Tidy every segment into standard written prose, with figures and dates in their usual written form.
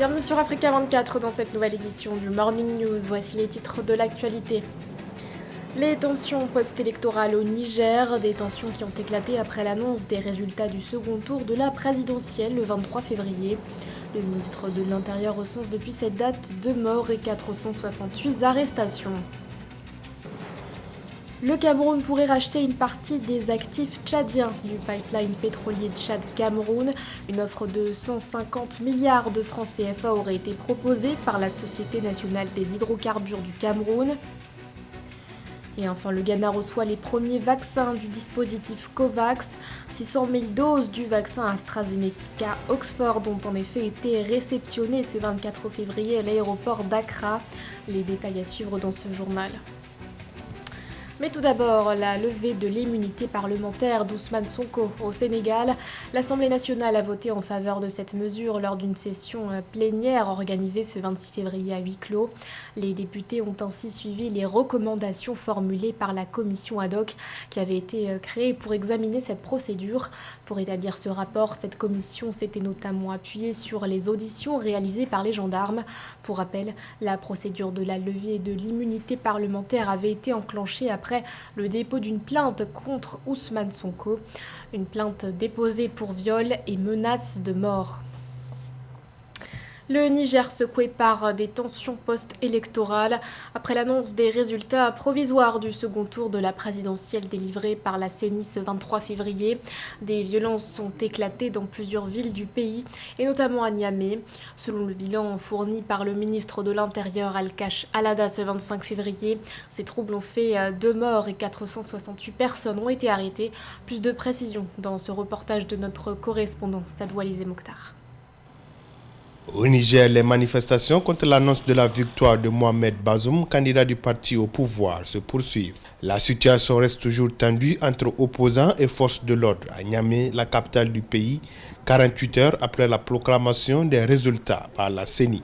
Bienvenue sur Africa 24 dans cette nouvelle édition du Morning News. Voici les titres de l'actualité. Les tensions post-électorales au Niger, des tensions qui ont éclaté après l'annonce des résultats du second tour de la présidentielle le 23 février. Le ministre de l'Intérieur recense depuis cette date 2 morts et 468 arrestations. Le Cameroun pourrait racheter une partie des actifs tchadiens du pipeline pétrolier Tchad-Cameroun. Une offre de 150 milliards de francs CFA aurait été proposée par la Société nationale des hydrocarbures du Cameroun. Et enfin, le Ghana reçoit les premiers vaccins du dispositif COVAX. 600 000 doses du vaccin AstraZeneca Oxford ont en effet été réceptionnées ce 24 février à l'aéroport d'Accra. Les détails à suivre dans ce journal. Mais tout d'abord, la levée de l'immunité parlementaire d'Ousmane Sonko au Sénégal. L'Assemblée nationale a voté en faveur de cette mesure lors d'une session plénière organisée ce 26 février à huis clos. Les députés ont ainsi suivi les recommandations formulées par la commission ad hoc qui avait été créée pour examiner cette procédure. Pour établir ce rapport, cette commission s'était notamment appuyée sur les auditions réalisées par les gendarmes. Pour rappel, la procédure de la levée de l'immunité parlementaire avait été enclenchée après le dépôt d'une plainte contre Ousmane Sonko, une plainte déposée pour viol et menace de mort. Le Niger secoué par des tensions post-électorales après l'annonce des résultats provisoires du second tour de la présidentielle délivrée par la CENI ce 23 février. Des violences sont éclatées dans plusieurs villes du pays et notamment à Niamey. Selon le bilan fourni par le ministre de l'Intérieur Al-Kash Alada ce 25 février, ces troubles ont fait 2 morts et 468 personnes ont été arrêtées. Plus de précisions dans ce reportage de notre correspondant Sadou Alizé Mokhtar. Au Niger, les manifestations contre l'annonce de la victoire de Mohamed Bazoum, candidat du parti au pouvoir, se poursuivent. La situation reste toujours tendue entre opposants et forces de l'ordre à Niamey, la capitale du pays, 48 heures après la proclamation des résultats par la CENI.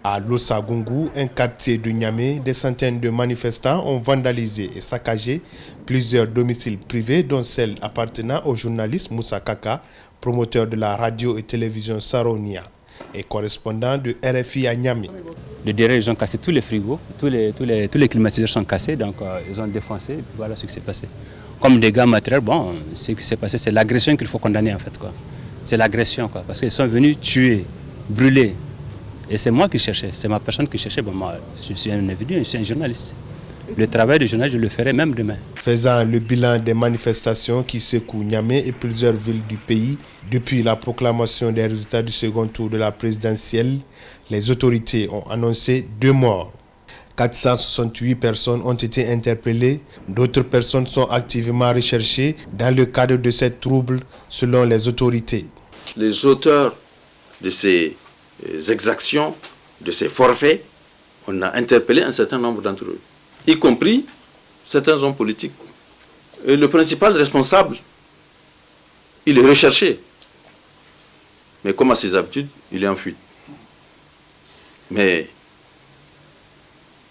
À Losagungu, un quartier de Niamey, des centaines de manifestants ont vandalisé et saccagé plusieurs domiciles privés, dont celle appartenant au journaliste Moussa Kaka, promoteur de la radio et télévision Saronia et correspondant de RFI à Niamey. De derrière, ils ont cassé tous les frigos, tous les climatiseurs sont cassés, donc ils ont défoncé, et voilà ce qui s'est passé. Comme dégâts matériels, bon, ce qui s'est passé, c'est l'agression qu'il faut condamner en fait, quoi. C'est l'agression, quoi, parce qu'ils sont venus tuer, brûler. Et c'est moi qui cherchais, c'est ma personne qui cherchait. Bon, moi, je suis un individu, je suis un journaliste. Le travail de journaliste, je le ferai même demain. Faisant le bilan des manifestations qui secouent Niamey et plusieurs villes du pays, depuis la proclamation des résultats du second tour de la présidentielle, les autorités ont annoncé 2 morts. 468 personnes ont été interpellées. D'autres personnes sont activement recherchées dans le cadre de ces troubles, selon les autorités. Les auteurs de ces exactions, de ces forfaits, on a interpellé un certain nombre d'entre eux, y compris certains hommes politiques. Et le principal responsable, il est recherché. Mais comme à ses habitudes, il est en fuite. Mais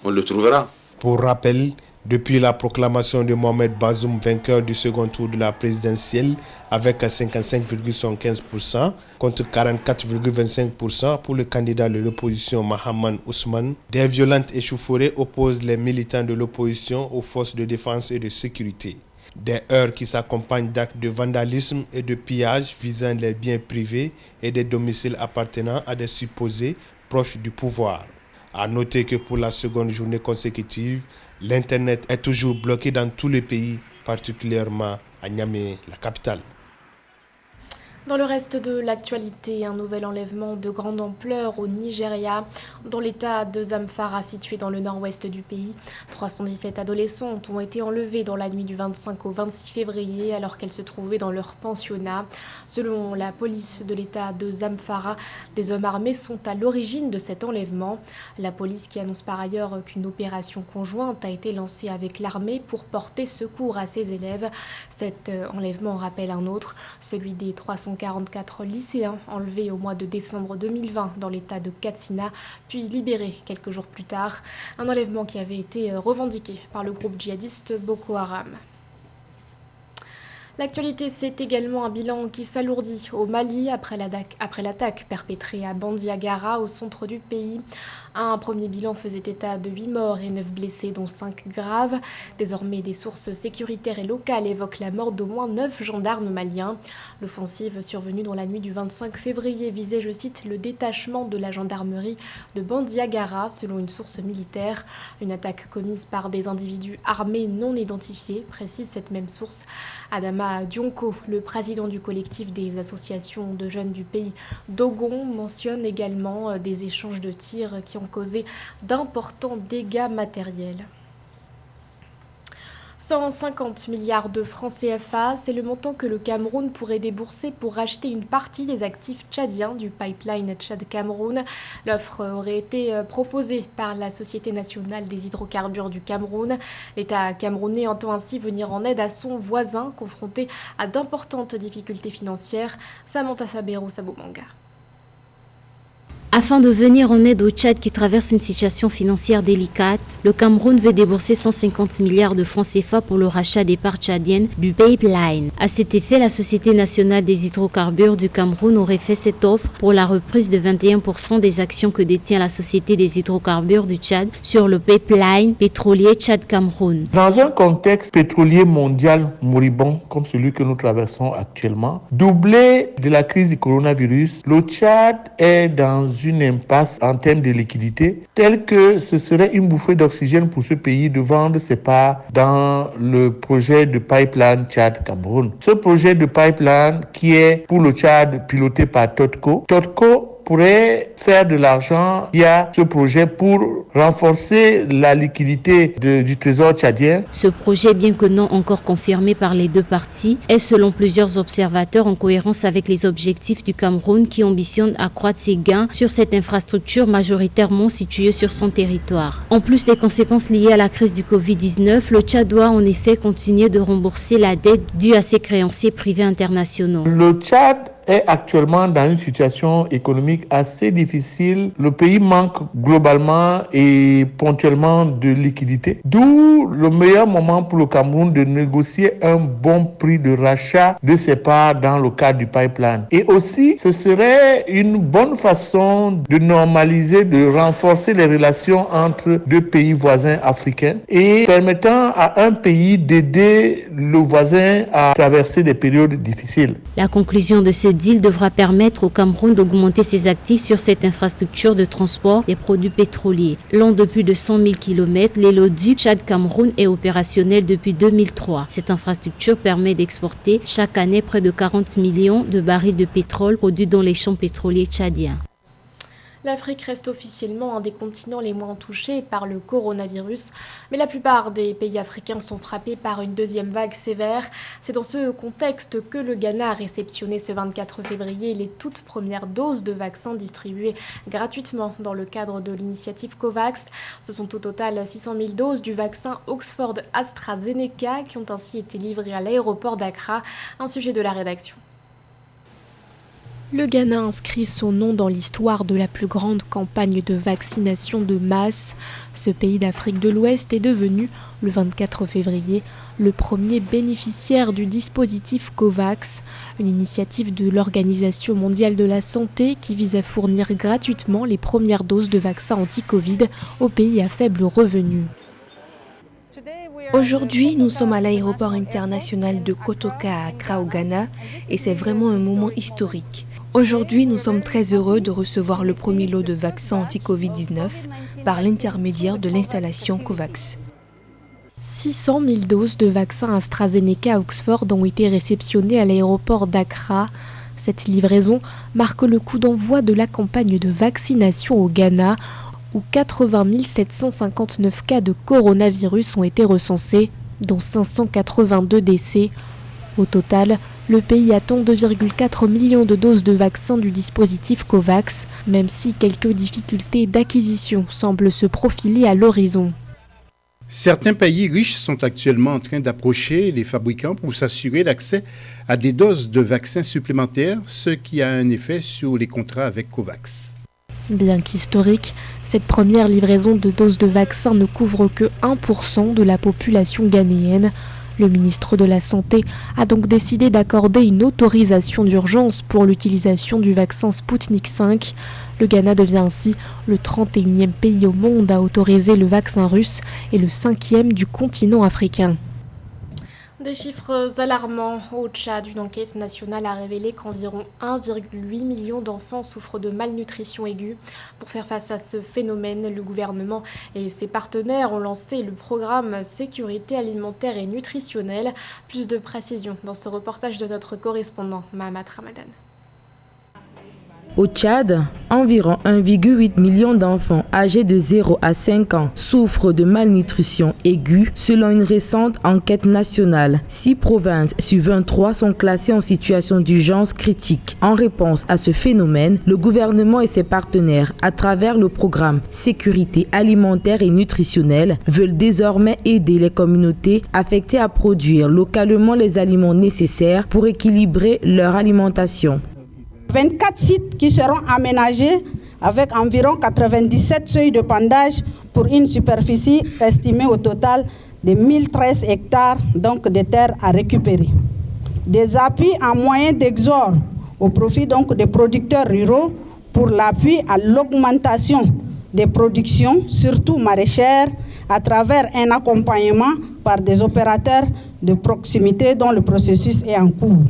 on le trouvera. Pour rappel, depuis la proclamation de Mohamed Bazoum vainqueur du second tour de la présidentielle avec 55,75% contre 44,25% pour le candidat de l'opposition Mahaman Ousmane, des violentes échauffourées opposent les militants de l'opposition aux forces de défense et de sécurité. Des heurts qui s'accompagnent d'actes de vandalisme et de pillage visant les biens privés et des domiciles appartenant à des supposés proches du pouvoir. À noter que pour la seconde journée consécutive, l'Internet est toujours bloqué dans tout le pays, particulièrement à Niamey, la capitale. Dans le reste de l'actualité, un nouvel enlèvement de grande ampleur au Nigeria, dans l'état de Zamfara, situé dans le nord-ouest du pays. 317 adolescentes ont été enlevées dans la nuit du 25 au 26 février alors qu'elles se trouvaient dans leur pensionnat. Selon la police de l'état de Zamfara, des hommes armés sont à l'origine de cet enlèvement. La police qui annonce par ailleurs qu'une opération conjointe a été lancée avec l'armée pour porter secours à ses élèves. Cet enlèvement rappelle un autre, celui des 344 lycéens enlevés au mois de décembre 2020 dans l'état de Katsina, puis libérés quelques jours plus tard. Un enlèvement qui avait été revendiqué par le groupe djihadiste Boko Haram. L'actualité, c'est également un bilan qui s'alourdit au Mali après l'attaque perpétrée à Bandiagara, au centre du pays. Un premier bilan faisait état de 8 morts et 9 blessés, dont 5 graves. Désormais, des sources sécuritaires et locales évoquent la mort d'au moins 9 gendarmes maliens. L'offensive survenue dans la nuit du 25 février visait, je cite, le détachement de la gendarmerie de Bandiagara, selon une source militaire. Une attaque commise par des individus armés non identifiés, précise cette même source. Adama Dionko, le président du collectif des associations de jeunes du pays Dogon, mentionne également des échanges de tirs qui ont causé d'importants dégâts matériels. 150 milliards de francs CFA, c'est le montant que le Cameroun pourrait débourser pour racheter une partie des actifs tchadiens du pipeline Tchad-Cameroun. L'offre aurait été proposée par la Société nationale des hydrocarbures du Cameroun. L'État camerounais entend ainsi venir en aide à son voisin confronté à d'importantes difficultés financières. Samantha Sabero Sabomanga. Afin de venir en aide au Tchad qui traverse une situation financière délicate, le Cameroun veut débourser 150 milliards de francs CFA pour le rachat des parts tchadiennes du pipeline. À cet effet, la Société nationale des hydrocarbures du Cameroun aurait fait cette offre pour la reprise de 21% des actions que détient la Société des hydrocarbures du Tchad sur le pipeline pétrolier Tchad-Cameroun. Dans un contexte pétrolier mondial moribond comme celui que nous traversons actuellement, doublé de la crise du coronavirus, le Tchad est dans une impasse en termes de liquidité, telle que ce serait une bouffée d'oxygène pour ce pays de vendre ses parts dans le projet de pipeline Tchad-Cameroun. Ce projet de pipeline qui est pour le Tchad piloté par Totco pourrait faire de l'argent via ce projet pour renforcer la liquidité du trésor tchadien. Ce projet, bien que non encore confirmé par les deux parties, est selon plusieurs observateurs en cohérence avec les objectifs du Cameroun qui ambitionne accroître ses gains sur cette infrastructure majoritairement située sur son territoire. En plus des conséquences liées à la crise du Covid-19, le Tchad doit en effet continuer de rembourser la dette due à ses créanciers privés internationaux. Le Tchad est actuellement dans une situation économique assez difficile. Le pays manque globalement et ponctuellement de liquidité, d'où le meilleur moment pour le Cameroun de négocier un bon prix de rachat de ses parts dans le cadre du pipeline. Et aussi, ce serait une bonne façon de normaliser, de renforcer les relations entre deux pays voisins africains et permettant à un pays d'aider le voisin à traverser des périodes difficiles. La conclusion de ce deal devra permettre au Cameroun d'augmenter ses actifs sur cette infrastructure de transport des produits pétroliers. Long de plus de 100 000 km, l'hélicoduc Tchad-Cameroun est opérationnel depuis 2003. Cette infrastructure permet d'exporter chaque année près de 40 millions de barils de pétrole produits dans les champs pétroliers tchadiens. L'Afrique reste officiellement un des continents les moins touchés par le coronavirus, mais la plupart des pays africains sont frappés par une deuxième vague sévère. C'est dans ce contexte que le Ghana a réceptionné ce 24 février les toutes premières doses de vaccins distribuées gratuitement dans le cadre de l'initiative COVAX. Ce sont au total 600 000 doses du vaccin Oxford AstraZeneca qui ont ainsi été livrées à l'aéroport d'Accra. Un sujet de la rédaction. Le Ghana inscrit son nom dans l'histoire de la plus grande campagne de vaccination de masse. Ce pays d'Afrique de l'Ouest est devenu, le 24 février, le premier bénéficiaire du dispositif COVAX, une initiative de l'Organisation mondiale de la santé qui vise à fournir gratuitement les premières doses de vaccins anti-Covid aux pays à faible revenu. Aujourd'hui, nous sommes à l'aéroport international de Kotoka à Accra au Ghana et c'est vraiment un moment historique. Aujourd'hui, nous sommes très heureux de recevoir le premier lot de vaccins anti-Covid-19 par l'intermédiaire de l'installation COVAX. 600 000 doses de vaccins AstraZeneca à Oxford ont été réceptionnées à l'aéroport d'Accra. Cette livraison marque le coup d'envoi de la campagne de vaccination au Ghana, où 80 759 cas de coronavirus ont été recensés, dont 582 décès. Au total, le pays attend 2,4 millions de doses de vaccins du dispositif COVAX, même si quelques difficultés d'acquisition semblent se profiler à l'horizon. Certains pays riches sont actuellement en train d'approcher les fabricants pour s'assurer l'accès à des doses de vaccins supplémentaires, ce qui a un effet sur les contrats avec COVAX. Bien qu'historique, cette première livraison de doses de vaccins ne couvre que 1% de la population ghanéenne. Le ministre de la Santé a donc décidé d'accorder une autorisation d'urgence pour l'utilisation du vaccin Sputnik V. Le Ghana devient ainsi le 31e pays au monde à autoriser le vaccin russe et le 5e du continent africain. Des chiffres alarmants. Au Tchad, une enquête nationale a révélé qu'environ 1,8 million d'enfants souffrent de malnutrition aiguë. Pour faire face à ce phénomène, le gouvernement et ses partenaires ont lancé le programme Sécurité alimentaire et nutritionnelle. Plus de précisions dans ce reportage de notre correspondant Mahamat Ramadan. Au Tchad, environ 1,8 million d'enfants âgés de 0 à 5 ans souffrent de malnutrition aiguë selon une récente enquête nationale. 6 provinces sur 23 sont classées en situation d'urgence critique. En réponse à ce phénomène, le gouvernement et ses partenaires, à travers le programme Sécurité alimentaire et nutritionnelle, veulent désormais aider les communautés affectées à produire localement les aliments nécessaires pour équilibrer leur alimentation. 24 sites qui seront aménagés avec environ 97 seuils de pendage pour une superficie estimée au total de 1013 hectares, donc de terres à récupérer. Des appuis en moyens d'exor au profit donc des producteurs ruraux pour l'appui à l'augmentation des productions, surtout maraîchères, à travers un accompagnement par des opérateurs de proximité dont le processus est en cours.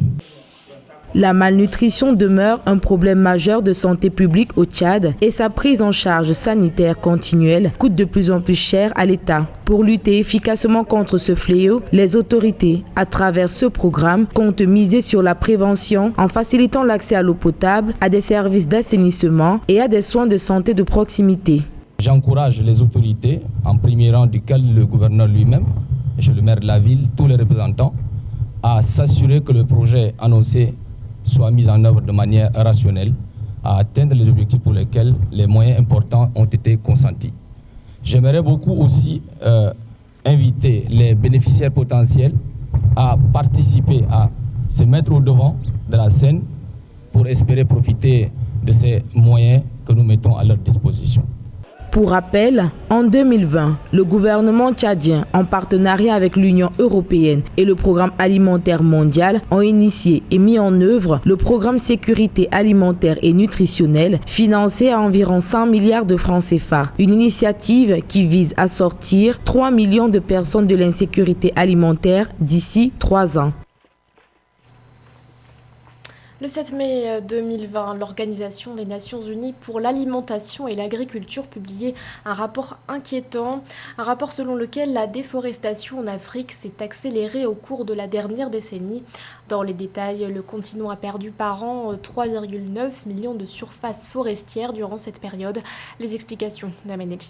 La malnutrition demeure un problème majeur de santé publique au Tchad et sa prise en charge sanitaire continuelle coûte de plus en plus cher à l'État. Pour lutter efficacement contre ce fléau, les autorités, à travers ce programme, comptent miser sur la prévention en facilitant l'accès à l'eau potable, à des services d'assainissement et à des soins de santé de proximité. J'encourage les autorités, en premier rang duquel le gouverneur lui-même, monsieur le maire de la ville, tous les représentants, à s'assurer que le projet annoncé soit mis en œuvre de manière rationnelle à atteindre les objectifs pour lesquels les moyens importants ont été consentis. J'aimerais beaucoup aussi inviter les bénéficiaires potentiels à participer, à se mettre au devant de la scène pour espérer profiter de ces moyens que nous mettons à leur disposition. Pour rappel, en 2020, le gouvernement tchadien, en partenariat avec l'Union européenne et le Programme alimentaire mondial, ont initié et mis en œuvre le programme Sécurité alimentaire et nutritionnelle, financé à environ 100 milliards de francs CFA. Une initiative qui vise à sortir 3 millions de personnes de l'insécurité alimentaire d'ici 3 ans. Le 7 mai 2020, l'Organisation des Nations Unies pour l'alimentation et l'agriculture publiait un rapport inquiétant, un rapport selon lequel la déforestation en Afrique s'est accélérée au cours de la dernière décennie. Dans les détails, le continent a perdu par an 3,9 millions de surfaces forestières durant cette période. Les explications d'Ameneji.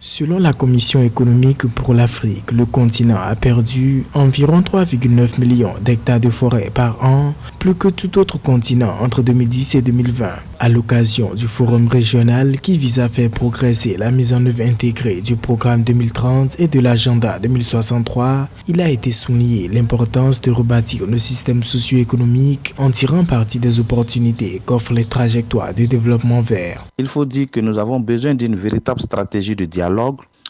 Selon la Commission économique pour l'Afrique, le continent a perdu environ 3,9 millions d'hectares de forêt par an, plus que tout autre continent entre 2010 et 2020. À l'occasion du forum régional qui vise à faire progresser la mise en œuvre intégrée du programme 2030 et de l'agenda 2063, il a été souligné l'importance de rebâtir le système socio-économique en tirant parti des opportunités qu'offrent les trajectoires de développement vert. Il faut dire que nous avons besoin d'une véritable stratégie de dialogue,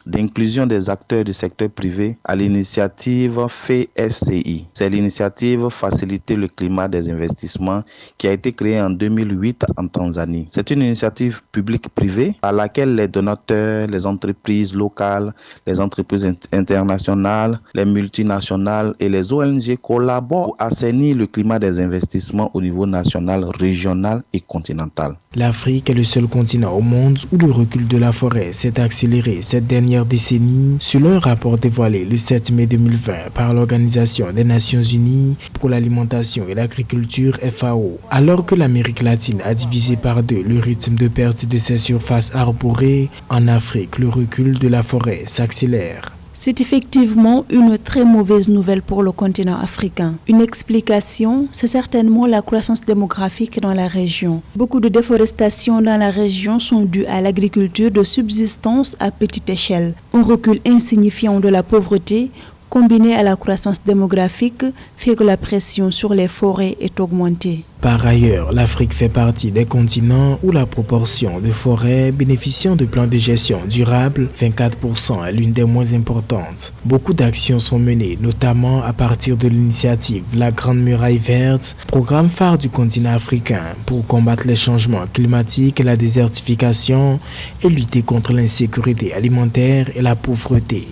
d'inclusion des acteurs du secteur privé à l'initiative FESCI. C'est l'initiative Faciliter le climat des investissements qui a été créée en 2008 en Tanzanie. C'est une initiative publique-privée à laquelle les donateurs, les entreprises locales, les entreprises internationales, les multinationales et les ONG collaborent pour assainir le climat des investissements au niveau national, régional et continental. L'Afrique est le seul continent au monde où le recul de la forêt s'est accéléré cette dernière décennie, selon un rapport dévoilé le 7 mai 2020 par l'Organisation des Nations Unies pour l'alimentation et l'agriculture FAO. Alors que l'Amérique latine a divisé par 2 le rythme de perte de ses surfaces arborées, en Afrique, le recul de la forêt s'accélère. C'est effectivement une très mauvaise nouvelle pour le continent africain. Une explication, c'est certainement la croissance démographique dans la région. Beaucoup de déforestation dans la région sont dues à l'agriculture de subsistance à petite échelle. Un recul insignifiant de la pauvreté combiné à la croissance démographique, fait que la pression sur les forêts est augmentée. Par ailleurs, l'Afrique fait partie des continents où la proportion de forêts bénéficiant de plans de gestion durable, 24%, est l'une des moins importantes. Beaucoup d'actions sont menées, notamment à partir de l'initiative La Grande Muraille Verte, programme phare du continent africain pour combattre les changements climatiques et la désertification et lutter contre l'insécurité alimentaire et la pauvreté.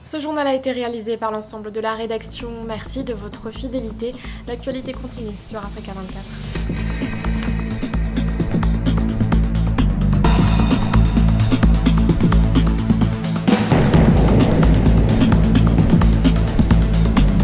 Ce journal a été réalisé par l'ensemble de la rédaction. Merci de votre fidélité. L'actualité continue sur Africa 24.